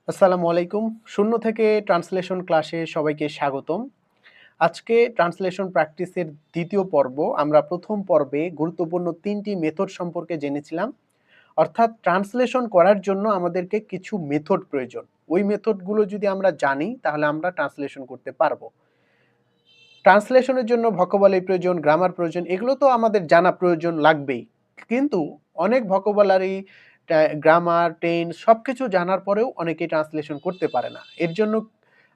আসসালামু আলাইকুম। শূন্য থেকে ট্রান্সলেশন ক্লাসে সবাইকে স্বাগতম। আজকে ট্রান্সলেশন প্র্যাকটিসের দ্বিতীয় পর্ব। আমরা প্রথম পর্বে গুরুত্বপূর্ণ ৩টি মেথড সম্পর্কে জেনেছিলাম। অর্থাৎ ট্রান্সলেশন করার জন্য আমাদেরকে কিছু মেথড প্রয়োজন। ওই মেথডগুলো যদি আমরা জানি তাহলে আমরা ট্রান্সলেশন করতে পারবো। ট্রান্সলেশনের জন্য ভোকাবুলারি প্রয়োজন, গ্রামার প্রয়োজন, এগুলো তো আমাদের জানা প্রয়োজন লাগবেই। কিন্তু অনেক ভোকাবুলারি, গ্রামার, টেন্স সবকিছু জানার পরেও অনেকেই ট্রান্সলেশন করতে পারে না। এর জন্য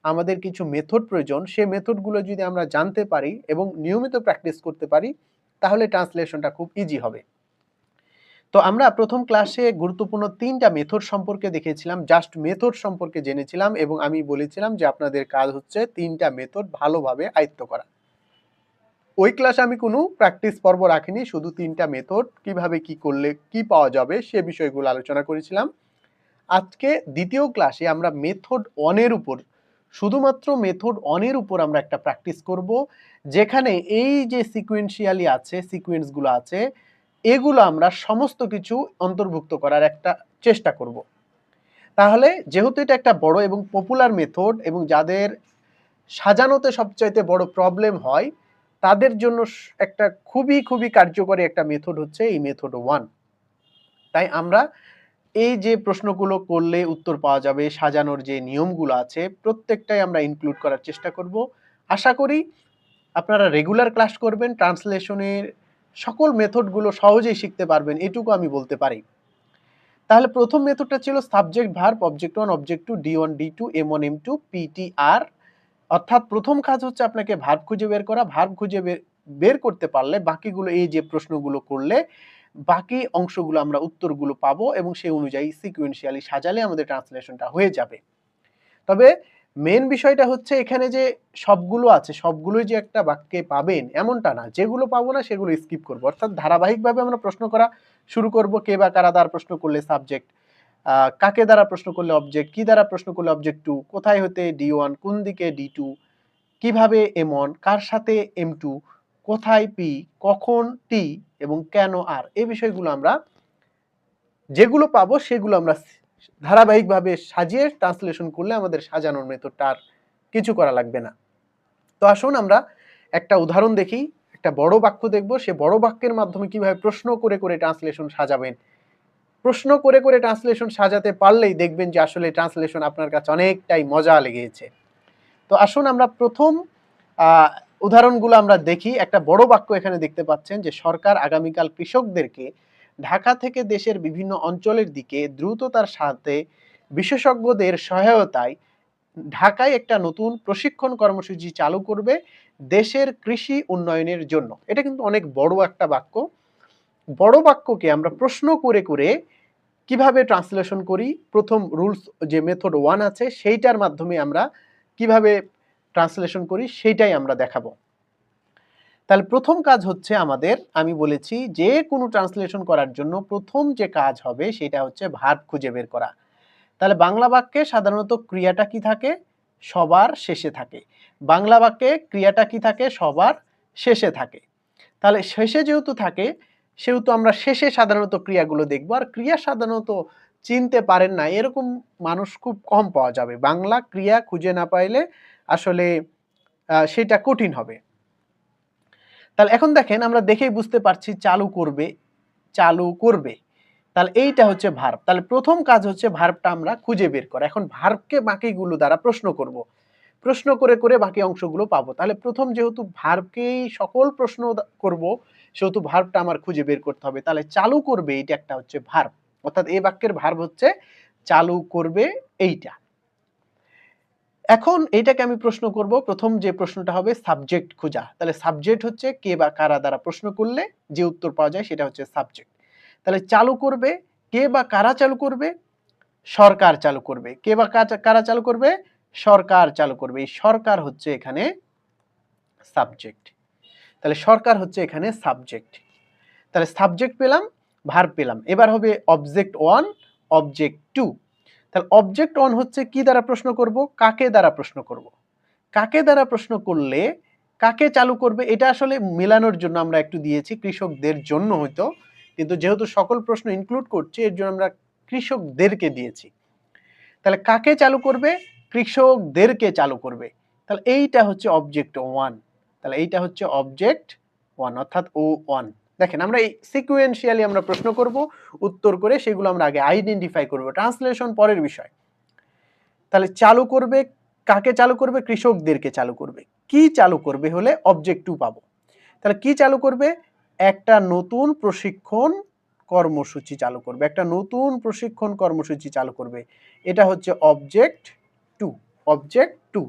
আমাদের কিছু মেথড প্রয়োজন। সেই মেথডগুলো যদি আমরা জানতে পারি এবং নিয়মিত প্র্যাকটিস করতে পারি তাহলে ট্রান্সলেশনটা খুব ইজি হবে। তো আমরা প্রথম ক্লাসে গুরুত্বপূর্ণ ৩টা মেথড সম্পর্কে দেখেছিলাম, জাস্ট মেথড সম্পর্কে জেনেছিলাম এবং আমি বলেছিলাম যে আপনাদের কাজ হচ্ছে ৩টা মেথড ভালোভাবে আয়ত্ত করা। ওই ক্লাসে আমি কোনো প্র্যাকটিস পর্ব রাখিনি, শুধু ৩টা মেথড কিভাবে কি করলে কি পাওয়া যাবে সে বিষয়গুলো আলোচনা করেছিলাম। আজকে দ্বিতীয় ক্লাসে আমরা মেথড 1 এর উপর, শুধুমাত্র মেথড 1 এর উপর আমরা একটা প্র্যাকটিস করব, যেখানে এই যে সিকোয়েন্সিয়ালি আছে, সিকোয়েন্সগুলো আছে, এগুলো আমরা সমস্ত কিছু অন্তর্ভুক্ত করার একটা চেষ্টা করব। তাহলে যেহেতু এটা একটা বড় এবং পপুলার মেথড এবং যাদের সাজানোতে সবচাইতে বড় প্রবলেম হয় তাদের জন্য একটা খুবই কার্যকরী একটা মেথড হচ্ছে এই মেথড 1। তাই আমরা এই যে প্রশ্নগুলো করলে উত্তর পাওয়া যাবে, সাজানোর যে নিয়মগুলো আছে প্রত্যেকটাই আমরা ইনক্লুড করার চেষ্টা করব। আশা করি আপনারা রেগুলার ক্লাস করবেন, ট্রান্সলেশনের সকল মেথডগুলো সহজেই শিখতে পারবেন, এটুকু আমি বলতে পারি। তাহলে প্রথম মেথডটা ছিল subject verb, object 1 object 2 D1 D2 M1 M2 PTR। অর্থাৎ প্রথম কাজ হচ্ছে আপনাকে ভার্ব খুঁজে বের করা। ভার্ব খুঁজে বের করতে পারলে বাকিগুলো, এই যে প্রশ্নগুলো করলে বাকি অংশগুলো আমরা উত্তরগুলো পাবো এবং সেই অনুযায়ী সিকোয়েন্সিয়ালি সাজালে আমাদের ট্রান্সলেশনটা হয়ে যাবে। তবে মেন বিষয়টা হচ্ছে এখানে যে সবগুলো আছে সবগুলোই যে একটা বাক্যে পাবেন এমনটা না, যেগুলো পাবো না সেগুলো স্কিপ করবো। অর্থাৎ ধারাবাহিকভাবে আমরা প্রশ্ন করা শুরু করব। কে বা কারা দ্বারা প্রশ্ন করলে সাবজেক্ট, কাকে দ্বারা প্রশ্ন করলে অবজেক্ট, কি দ্বারা প্রশ্ন করলে অবজেক্ট 2, কোথায় হতে D1, কোন দিকে D2, কিভাবে M1, কার সাথে M2, কোথায় P, কখন T এবং কেন R, এই বিষয়গুলো আমরা যেগুলো পাবো সেগুলো আমরা ধারাবাহিকভাবে সাজিয়ে ট্রান্সলেশন করলে আমাদের সাজানোর মেথডটা আর কিছু করা লাগবে না। তো আসুন আমরা একটা উদাহরণ দেখি, একটা বড় বাক্য দেখব, সে বড় বাক্যের মাধ্যমে কিভাবে প্রশ্ন করে করে ট্রান্সলেশন সাজাবেন। প্রশ্ন করে করে ট্রান্সলেশন সাজাতে পারলেই দেখবেন যে আসলে ট্রান্সলেশন আপনার কাছে অনেকটাই মজা লেগেছে। তো আসুন আমরা প্রথম উদাহরণগুলো আমরা দেখি। একটা বড় বাক্য এখানে দেখতে পাচ্ছেন যে সরকার আগামীকাল কৃষকদেরকে ঢাকা থেকে দেশের বিভিন্ন অঞ্চলের দিকে দ্রুততার সাথে বিশেষজ্ঞদের সহায়তায় ঢাকায় একটা নতুন প্রশিক্ষণ কর্মসূচি চালু করবে দেশের কৃষি উন্নয়নের জন্য। এটা কিন্তু অনেক বড় একটা বাক্য। বড় বাক্যকে আমরা প্রশ্ন করে করে কিভাবে ট্রান্সলেশন করি, প্রথম রুলস যে মেথড 1 আছে সেইটার মাধ্যমে আমরা কিভাবে ট্রান্সলেশন করি সেইটাই আমরা দেখাবো। তাহলে প্রথম কাজ হচ্ছে আমাদের, আমি বলেছি যে কোনো ট্রান্সলেশন করার জন্য প্রথম যে কাজ হবে সেটা হচ্ছে ভার্ব খুঁজে বের করা। তাহলে বাংলা বাক্যে সাধারণত ক্রিয়াটা কি থাকে? সবার শেষে থাকে। বাংলা বাক্যে ক্রিয়াটা কি থাকে? সবার শেষে থাকে। তাহলে শেষে যেহেতু থাকে সেহেতু আমরা শেষে সাধারণত ক্রিয়াগুলো দেখব। আর ক্রিয়া সাধারণত চিনতে পারেন না এরকম মানুষ খুব কম পাওয়া যাবে। বাংলা ক্রিয়া খুঁজে না পাইলে আসলে সেটা কঠিন হবে। তাহলে এখন দেখেন আমরা দেখেই বুঝতে পারছি চালু করবে, চালু করবে। তাহলে এইটা হচ্ছে ভার্ব। তাহলে প্রথম কাজ হচ্ছে ভার্বটা আমরা খুঁজে বের করা। এখন ভার্বকে বাকিগুলো দ্বারা প্রশ্ন করব। প্রশ্ন করে করে বাকি অংশগুলো পাবো। তাহলে প্রথম যেহেতু ভার্বকেই সকল প্রশ্ন করব সেহেতু ভার্বটা আমার খুঁজে বের করতে হবে। তাহলে চালু করবে এইটা একটা হচ্ছে ভার্ব। অর্থাৎ এই বাক্যের ভার্ব হচ্ছে চালু করবে এইটা। এখন এইটাকে আমি প্রশ্ন করব, প্রথম যে প্রশ্নটা হবে সাবজেক্ট খোঁজা। তাহলে সাবজেক্ট হচ্ছে কে বা কারা দ্বারা প্রশ্ন করলে যে উত্তর পাওয়া যায় সেটা হচ্ছে সাবজেক্ট। তাহলে চালু করবে, কে বা কারা চালু করবে? সরকার চালু করবে। কে বা কারা চালু করবে? সরকার চালু করবে। এই সরকার হচ্ছে এখানে সাবজেক্ট। তাহলে সরকার হচ্ছে এখানে সাবজেক্ট। তাহলে সাবজেক্ট পেলাম, ভার্ব পেলাম। এবার হবে অবজেক্ট 1, অবজেক্ট 2। তাহলে অবজেক্ট 1 হচ্ছে কি দ্বারা প্রশ্ন করব? কাকে দ্বারা প্রশ্ন করব। কাকে দ্বারা প্রশ্ন করলে কাকে চালু করবে এটা আসলে মেলানোর জন্য আমরা একটু দিয়েছি কৃষকদের জন্য হয়তো, কিন্তু যেহেতু সকল প্রশ্ন ইনক্লুড করছে এর জন্য আমরা কৃষকদেরকে দিয়েছি। তাহলে কাকে চালু করবে? কৃষকদেরকে চালু করবে। তাহলে এইটা হচ্ছে অবজেক্ট 1। তাহলে এইটা হচ্ছে অবজেক্ট 1 অর্থাৎ O1। দেখেন আমরা এই সিকোয়েন্সিয়ালি আমরা প্রশ্ন করব, উত্তর করে সেগুলো আমরা আগে আইডেন্টিফাই করব। ট্রান্সলেশন পরের বিষয়। তাহলে চালু করবে, কাকে চালু করবে? কৃষকদেরকে চালু করবে। কি চালু করবে হলে অবজেক্ট 2 পাবো। তাহলে কি চালু করবে? একটা নতুন প্রশিক্ষণ কর্মসূচি চালু করবে। একটা নতুন প্রশিক্ষণ কর্মসূচি চালু করবে। এটা হচ্ছে অবজেক্ট 2। অবজেক্ট 2।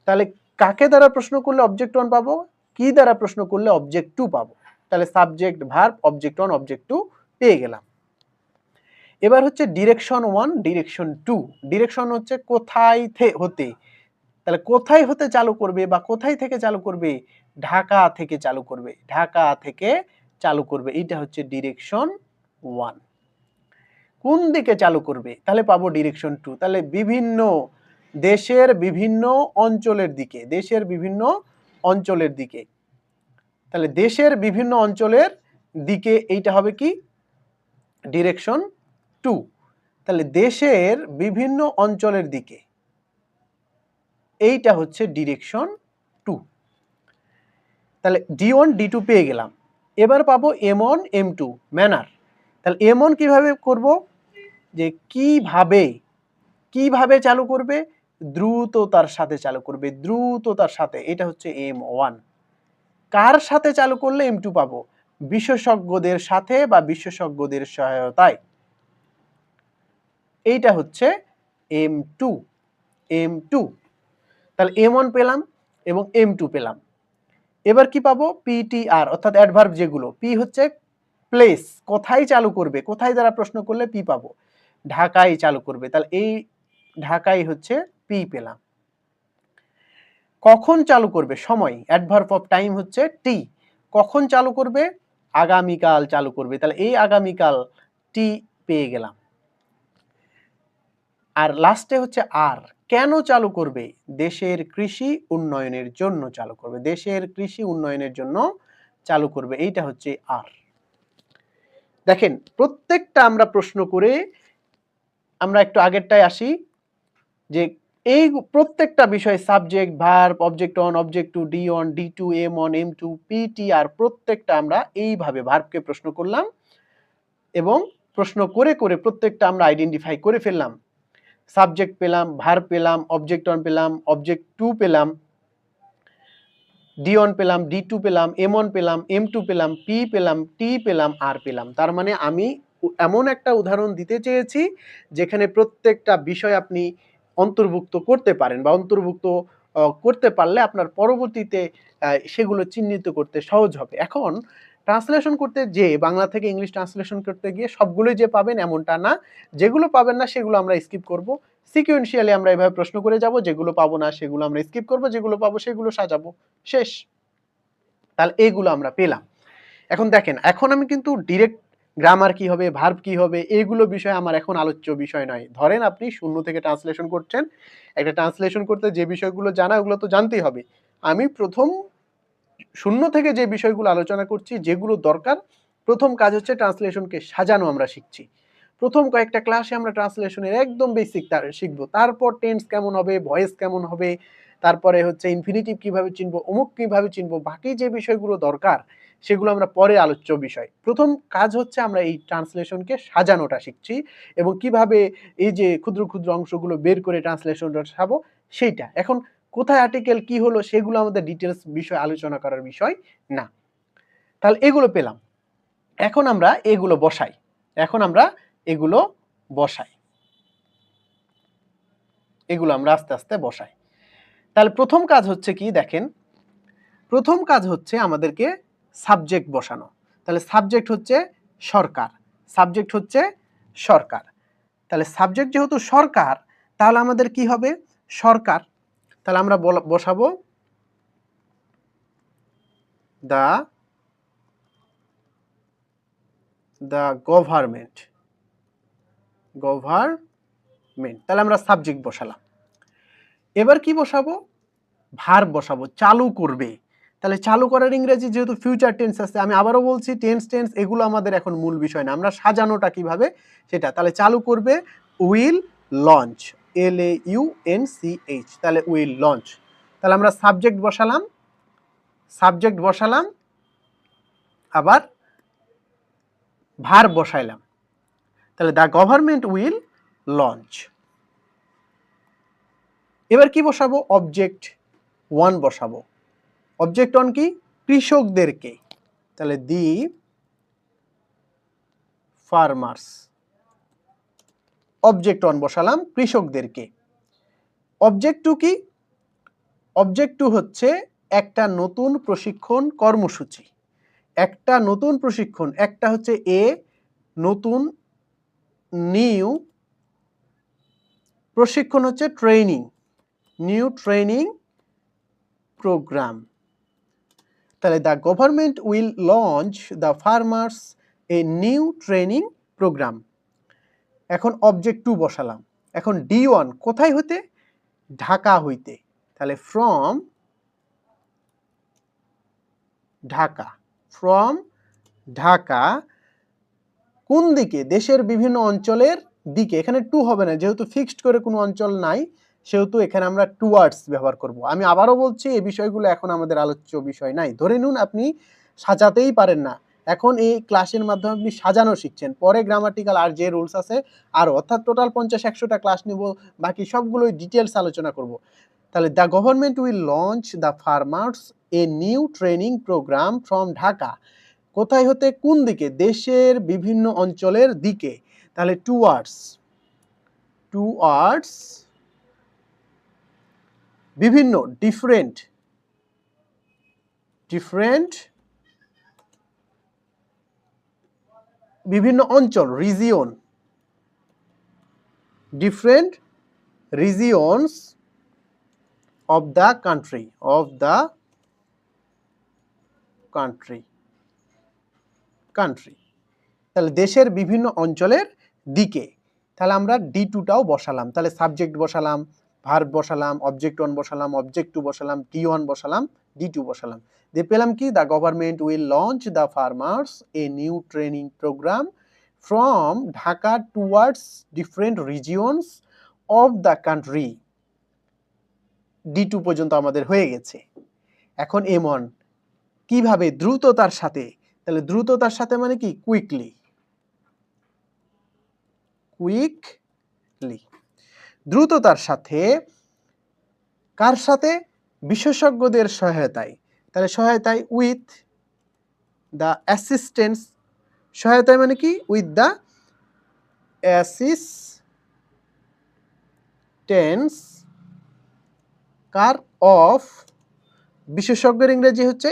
তাহলে কাকে দ্বারা প্রশ্ন করলে অবজেক্ট 1 পাবো? কি দ্বারা প্রশ্ন করলে অবজেক্ট 2 পাবো? তাহলে সাবজেক্ট, ভার্ব, অবজেক্ট 1, অবজেক্ট 2 পেয়ে গেলাম। এবার হচ্ছে ডিরেকশন 1, ডিরেকশন 2। ডিরেকশন হচ্ছে কোথায় হতে। তাহলে কোথায় হতে চালু করবে বা কোথায় থেকে চালু করবে? ঢাকা থেকে চালু করবে। ঢাকা থেকে চালু করবে। এইটা হচ্ছে ডিরেকশন 1। কোন দিকে চালু করবে? তাহলে পাবো ডিরেকশন 2। তাহলে বিভিন্ন দেশের বিভিন্ন অঞ্চলের দিকে, দেশের বিভিন্ন অঞ্চলের দিকে। তাহলে দেশের বিভিন্ন অঞ্চলের দিকে এইটা হবে কি? ডিরেকশন 2। তাহলে দেশের বিভিন্ন অঞ্চলের দিকে এইটা হচ্ছে ডিরেকশন 2। তাহলে D1 D2 পেয়ে গেলাম। এবার পাবো M1 M2 ম্যানার। তাহলে M1 কিভাবে করব? যে কিভাবে চালু করবে? দ্রুততার সাথে চালু করবে, দ্রুততার সাথে। এটা হচ্ছে M1। কার সাথে চালু করলে M2 পাবো? বিশেষজ্ঞদের সাথে বা বিশেষজ্ঞদের সহায়তায়। এইটা হচ্ছে M2। M2। তাহলে M1 পেলাম এবং M2 পেলাম। এবার কি পাবো? PTR অর্থাৎ অ্যাডভার্ব যেগুলো। পি হচ্ছে প্লেস, কোথায় চালু করবে, কোথায় দ্বারা প্রশ্ন করলে পি পাবো? ঢাকায় চালু করবে। তাহলে এই ঢাকায় হচ্ছে পি পেলাম। কখন চালু করবে? সময়, অ্যাডভার্ব অফ টাইম হচ্ছে টি। কখন চালু করবে? আগামীকাল চালু করবে। তাহলে এই আগামীকাল টি পেয়ে গেলাম। আর লাস্টে হচ্ছে আর। কেন চালু করবে? দেশের কৃষি উন্নয়নের জন্য চালু করবে। দেশের কৃষি উন্নয়নের জন্য চালু করবে। এইটা হচ্ছে আর। দেখেন প্রত্যেকটা আমরা প্রশ্ন করে আমরা একটু আগেরটায় আসি যে এই প্রত্যেকটা বিষয় subject, verb, object 1, object 2, D1 D2 M1 M2 PTR প্রত্যেকটা আমরা এইভাবে ভার্বকে প্রশ্ন করলাম এবং প্রশ্ন করে করে প্রত্যেকটা আমরা আইডেন্টিফাই করে ফেললাম। সাবজেক্ট পেলাম, ভার্ব পেলাম, অবজেক্ট 1 পেলাম, অবজেক্ট 2 পেলাম, D1 পেলাম, D2 পেলাম, M1 পেলাম, M2 পেলাম, P পেলাম, T পেলাম, R পেলাম। তার মানে আমি এমন একটা উদাহরণ দিতে চেয়েছি যেখানে প্রত্যেকটা বিষয় আপনি অন্তর্ভুক্ত করতে পারেন বা অন্তর্ভুক্ত করতে পারলে আপনার পরবর্তীতে সেগুলো চিহ্নিত করতে সহজ হবে। এখন ট্রান্সলেশন করতে যেয়ে বাংলা থেকে ইংলিশ ট্রান্সলেশন করতে গিয়ে সবগুলোই যে পাবেন এমনটা না। যেগুলো পাবেন না সেগুলো আমরা স্কিপ করব। সিকোয়েন্সিয়ালি আমরা এভাবে প্রশ্ন করে যাব, যেগুলো পাবো না সেগুলো আমরা স্কিপ করব, যেগুলো পাবো সেগুলো সাজাবো, শেষ। তাহলে এইগুলো আমরা পেলাম। এখন দেখেন, এখন আমি কিন্তু ডিরেক্ট গ্রামার কি হবে, ভার্ব কি হবে, এগুলো বিষয় আমার এখন আলোচ্য বিষয় নয়। ধরেন আপনি শূন্য থেকে ট্রান্সলেশন করছেন, একটা ট্রান্সলেশন করতে যে বিষয়গুলো জানা ওগুলো তো জানতেই হবে। আমি প্রথম শূন্য থেকে যে বিষয়গুলো আলোচনা করছি, যেগুলো দরকার, প্রথম কাজ হচ্ছে ট্রান্সলেশনকে সাজানো আমরা শিখছি। প্রথম কয়েকটা ক্লাসে আমরা ট্রান্সলেশনের একদম বেসিক শিখবো। তারপর টেন্স কেমন হবে, ভয়েস কেমন হবে, তারপরে হচ্ছে ইনফিনিটিভ কিভাবে চিনবো, অমুক কিভাবে চিনবো, বাকি যে বিষয়গুলো দরকার সেগুলো আমরা পরে আলোচ্য বিষয়। প্রথম কাজ হচ্ছে আমরা এই ট্রান্সলেশনকে সাজানোটা শিখছি এবং কিভাবে এই যে ক্ষুদ্র ক্ষুদ্র অংশগুলো বের করে ট্রান্সলেশনটা সাজাবো সেইটা। এখন কোথায় আর্টিকেল কি হলো সেগুলো আমাদের ডিটেলস বিষয় আলোচনা করার বিষয় না। তাহলে এগুলো পেলাম। এখন আমরা এগুলো বসাই। এগুলো আমরা আস্তে আস্তে বসাই। তাহলে প্রথম কাজ হচ্ছে কি দেখেন, প্রথম কাজ হচ্ছে আমাদেরকে সাবজেক্ট বসানো। তাহলে সাবজেক্ট হচ্ছে সরকার, সাবজেক্ট হচ্ছে সরকার। তাহলে সাবজেক্ট যেহেতু সরকার, তাহলে আমাদের কি হবে? সরকার। তাহলে আমরা বসাবো দ্য গভর্নমেন্ট। তাহলে আমরা সাবজেক্ট বসালাম। এবার কি বসাবো? ভার্ব বসাবো, চালু করবে। তাহলে চালু করার ইংরেজি যেহেতু ফিউচার টেন্স আছে, আমি আবারও বলছি টেন্স এগুলো আমাদের এখন মূল বিষয় না, আমরা সাজানোটা কিভাবে সেটা। তাহলে চালু করবে উইল লঞ্চ, LAUNCH, তাহলে উইল লঞ্চ। তাহলে আমরা সাবজেক্ট বসালাম আবার ভার্ব বসাইলাম, তাহলে দ্য গভর্নমেন্ট উইল লঞ্চ। এবার কি বসাবো? অবজেক্ট 1 বসাবো। অবজেক্ট 1 কি? কৃষকদেরকে, তাহলে দি ফার্মার্স। অবজেক্ট 1 বসালাম কৃষকদেরকে। অবজেক্ট 2 কি? অবজেক্ট 2 হচ্ছে একটা নতুন প্রশিক্ষণ কর্মসূচি। একটা নতুন প্রশিক্ষণ, একটা হচ্ছে নতুন, নিউ, প্রশিক্ষণ হচ্ছে ট্রেনিং, নিউ ট্রেনিং প্রোগ্রাম। তাহলে the government will launch the farmers a new training programme. এখন অবজেক্ট 2 বসালাম। এখন D1 কোথায় হইতে? ঢাকা হইতে, তাহলে ফ্রম ঢাকা। ফ্রম ঢাকা কোন দিকে? দেশের বিভিন্ন অঞ্চলের দিকে। এখানে টু হবে না, যেহেতু ফিক্সড করে কোনো অঞ্চল নাই, সেহেতু এখানে আমরা টুয়ার্ডস ব্যবহার করব। আমি আবারও বলছি, এই বিষয়গুলো এখন আমাদের আলোচ্য বিষয় নাই। ধরে নিন আপনি সাজাতেই পারেন না, এখন এই ক্লাসের মাধ্যমে আপনি সাজানো শিখছেন, পরে গ্রামাটিক্যাল আর যে রুলস আছে আরও, অর্থাৎ টোটাল 50-100টা ক্লাস নিব, বাকি সবগুলোই ডিটেলস আলোচনা করব। তাহলে the government will launch the farmers a new training programme from Dhaka. কোথায় হতে? কোন দিকে? দেশের বিভিন্ন অঞ্চলের দিকে, তাহলে টুয়ার্ডস। বিভিন্ন, ডিফারেন্ট বিভিন্ন অঞ্চল, region, different regions of the country, তাহলে দেশের বিভিন্ন অঞ্চলের দিকে। তাহলে আমরা D2টাও বসালাম, তাহলে সাবজেক্ট বসালাম, ভার্ব বসালাম, অবজেক্ট 1 বসালাম, অবজেক্ট 2 বসালাম, D1 বসালাম, D2 বসালাম, দিয়ে পেলাম কি? The government will launch the farmers a new training programme from Dhaka towards different regions of the country. D2 পর্যন্ত আমাদের হয়ে গেছে। এখন M1 কিভাবে? দ্রুততার সাথে। তাহলে দ্রুততার সাথে মানে কি? কুইকলি। দ্রুততার সাথে, কার সাথে? বিশেষজ্ঞদের সহায়তায়। তাহলে সহায়তায় উইথ দ্য অ্যাসিস্ট্যান্স। সহায়তায় মানে কি? With the assistance, car? Of, বিশেষজ্ঞের ইংরেজি হচ্ছে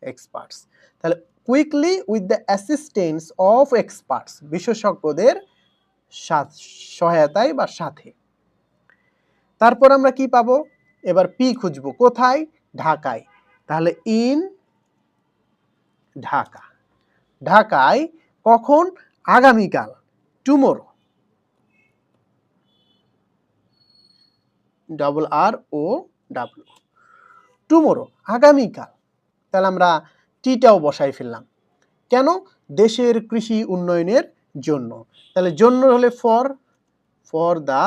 এক্সপার্টস। তাহলে quickly with the assistance of experts, বিশেষজ্ঞদের সহায়তায় বা সাথে। তারপর আমরা কি পাবো? এবার পি খুঁজবো। কোথায়? ঢাকায়। তাহলে ইন ঢাকা। ঢাকায় কখন? আগামীকাল, টুমোরো, ROW, টুমোরো, আগামীকাল। তাহলে আমরা টিটাও বসাই ফেললাম। কেন? দেশের কৃষি উন্নয়নের জন্য। তাহলে জন্য হলে for the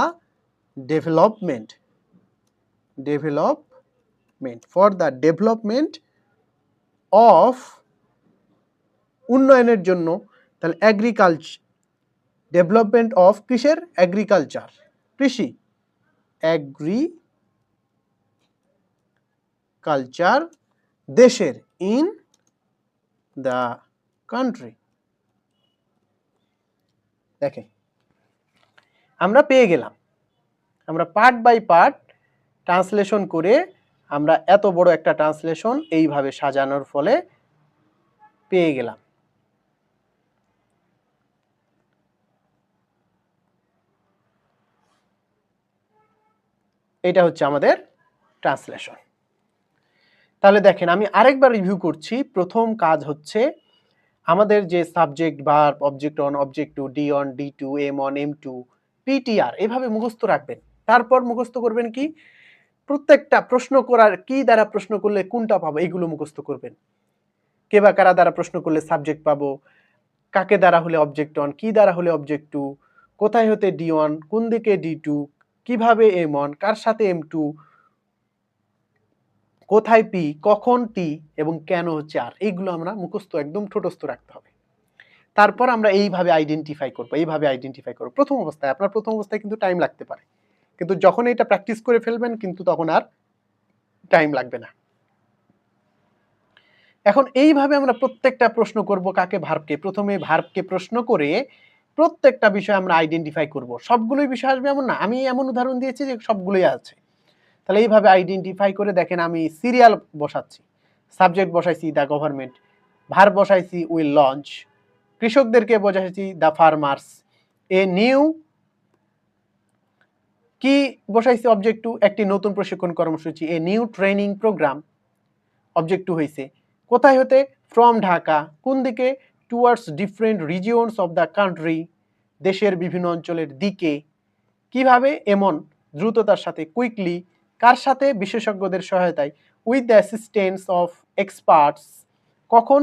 development, for the development of, উন্নয়নের জন্য। তাহলে এগ্রিকালচার, ডেভেলপমেন্ট অফ কিসের? এগ্রিকালচার, কৃষি, এগ্রিকালচার, দেশের, ইন দ্য কান্ট্রি। দেখেন আমরা পেয়ে গেলাম। আমরা পার্ট বাই পার্ট ট্রান্সলেশন করে আমরা এত বড় একটা ট্রান্সলেশন এইভাবে সাজানোর ফলে পেয়ে গেলাম। এটা হচ্ছে আমাদের ট্রান্সলেশন। তাহলে দেখেন আমি আরেকবার রিভিউ করছি। প্রথম কাজ হচ্ছে আমাদের যে subject, verb, object 1, object 2, D1, D2, M1, M2, PTR এভাবে মুখস্থ রাখবেন। তারপর মুখস্থ করবেন কি? প্রত্যেকটা প্রশ্ন করার, কি দ্বারা প্রশ্ন করলে কোনটা পাবো, এগুলো মুখস্থ করবেন। কে বা কারা দ্বারা প্রশ্ন করলে সাবজেক্ট পাবো, কাকে দ্বারা হলে অবজেক্ট 1, কি দ্বারা হলে অবজেক্ট 2, কোথায় হতে D1, কোন দিকে D2, কিভাবে M1, কার সাথে M2, কোথায় P, কখন T এবং কেন হচ্ছে R। এইগুলো আমরা মুখস্থ একদম ঠোঁটস্থ রাখতে হবে। তারপর আমরা এইভাবে আইডেন্টিফাই করব। প্রথম অবস্থায় আপনার প্রথম অবস্থায় কিন্তু টাইম লাগতে পারে, কিন্তু যখন এটা প্র্যাকটিস করে ফেলবেন কিন্তু তখন আর টাইম লাগবে না। এখন এইভাবে আমরা প্রত্যেকটা প্রশ্ন করব কাকে, ভার্বকে। প্রথমে ভার্বকে প্রশ্ন করে প্রত্যেকটা বিষয় আমরা আইডেন্টিফাই করব। সবগুলোই বিষয় আসবে এমন না, আমি এমন উদাহরণ দিয়েছি যে সবগুলোই আছে। তাহলে এইভাবে আইডেন্টিফাই করে দেখেন আমি সিরিয়াল বসাচ্ছি, সাবজেক্ট বসাইছি দ্য গভর্নমেন্ট, ভার্ব বসাইছি উইল লঞ্চ, কৃষকদেরকে বোঝাইছি দ্য ফার্মার্স, এ নিউ কি বসাইছি অবজেক্ট টু, একটি নতুন প্রশিক্ষণ কর্মসূচি, a new training programme object two হয়েছে। কোথায় হতে, ফ্রম ঢাকা, কোন দিকে, towards different regions of the country, দেশের বিভিন্ন অঞ্চলের দিকে, কিভাবে, এমন দ্রুততার সাথে, কুইকলি, কার সাথে, বিশেষজ্ঞদের সহায়তায়, with the assistance of experts, কখন,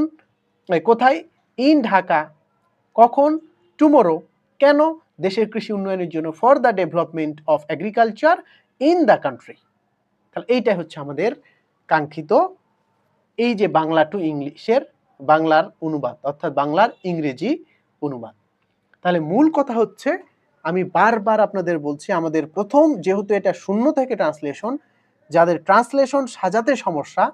কোথায়, ইন ঢাকা, কখন, টুমোরো, কেন, দেশের কৃষি উন্নয়নের জন্য, for the development of agriculture in the country. তাহলে এইটাই হচ্ছে আমাদের কাঙ্ক্ষিত এই যে বাংলা টু ইংলিশের বাংলার অনুবাদ, অর্থাৎ বাংলার ইংরেজি অনুবাদ। তাহলে মূল কথা হচ্ছে, আমি বারবার আপনাদের বলছি, আমাদের প্রথম, যেহেতু এটা শূন্য থেকে ট্রান্সলেশন, যাদের ট্রান্সলেশন সাজাতে সমস্যা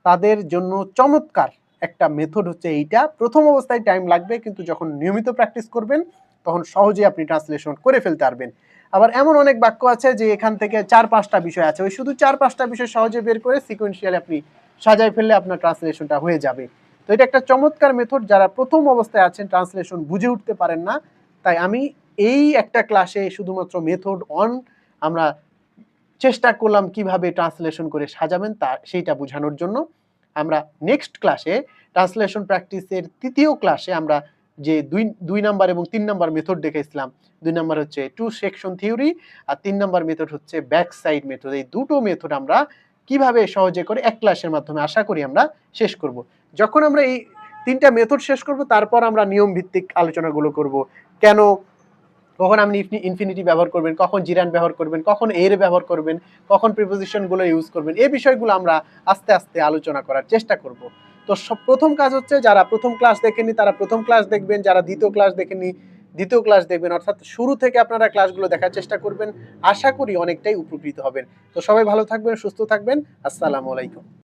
তাদের জন্য চমৎকার একটা মেথড হচ্ছে এইটা। প্রথম অবস্থায় টাইম লাগবে, কিন্তু যখন নিয়মিত প্র্যাকটিস করবেন তখন সহজেই আপনি ট্রান্সলেশন করে ফেলতে পারবেন। আবার এমন অনেক বাক্য আছে যে এখান থেকে 4-5টা বিষয় আছে, ওই শুধু 4-5টা বিষয় সহজে বের করে সিকোয়েন্সিয়ালি আপনি সাজায় ফেললে আপনার ট্রান্সলেশনটা হয়ে যাবে। তো এটা একটা চমৎকার মেথড। যারা প্রথম অবস্থায় আছেন, ট্রান্সলেশন বুঝে উঠতে পারেন না, তাই আমি এই একটা ক্লাসে শুধুমাত্র মেথড অন আমরা চেষ্টা করলাম কিভাবে ট্রান্সলেশন করে সাজাবেন তা সেইটা বোঝানোর জন্য। আমরা নেক্সট ক্লাসে ট্রান্সলেশন প্র্যাকটিসের তৃতীয় ক্লাসে আমরা যে দুই নাম্বার এবং 3 নাম্বার মেথড দেখেছিলাম, 2 নাম্বার হচ্ছে টু সেকশন থিওরি আর 3 নাম্বার মেথড হচ্ছে ব্যাক সাইড মেথড, এই দুটো মেথড আমরা কিভাবে সহজে করে এক ক্লাসের মাধ্যমে আশা করি আমরা শেষ করব। যখন আমরা এই 3টা মেথড শেষ করব তারপর আমরা নিয়ম ভিত্তিক আলোচনাগুলো করব। কেন, কখন আপনি ইনফিনিটি ব্যবহার করবেন, কখন জিরান ব্যবহার করবেন, কখন এর ব্যবহার করবেন, কখন প্রিপোজিশনগুলো ইউজ করবেন, এই বিষয়গুলো আমরা আস্তে আস্তে আলোচনা করার চেষ্টা করব। তো প্রথম কাজ হচ্ছে, যারা প্রথম ক্লাস দেখেননি তারা প্রথম ক্লাস দেখবেন, যারা দ্বিতীয় ক্লাস দেখেননি দ্বিতীয় ক্লাস দেখবেন, অর্থাৎ শুরু থেকে আপনারা ক্লাসগুলো দেখার চেষ্টা করবেন। আশা করি অনেকটাই উপকৃত হবেন। তো সবাই ভালো থাকবেন, সুস্থ থাকবেন। আসসালামু আলাইকুম।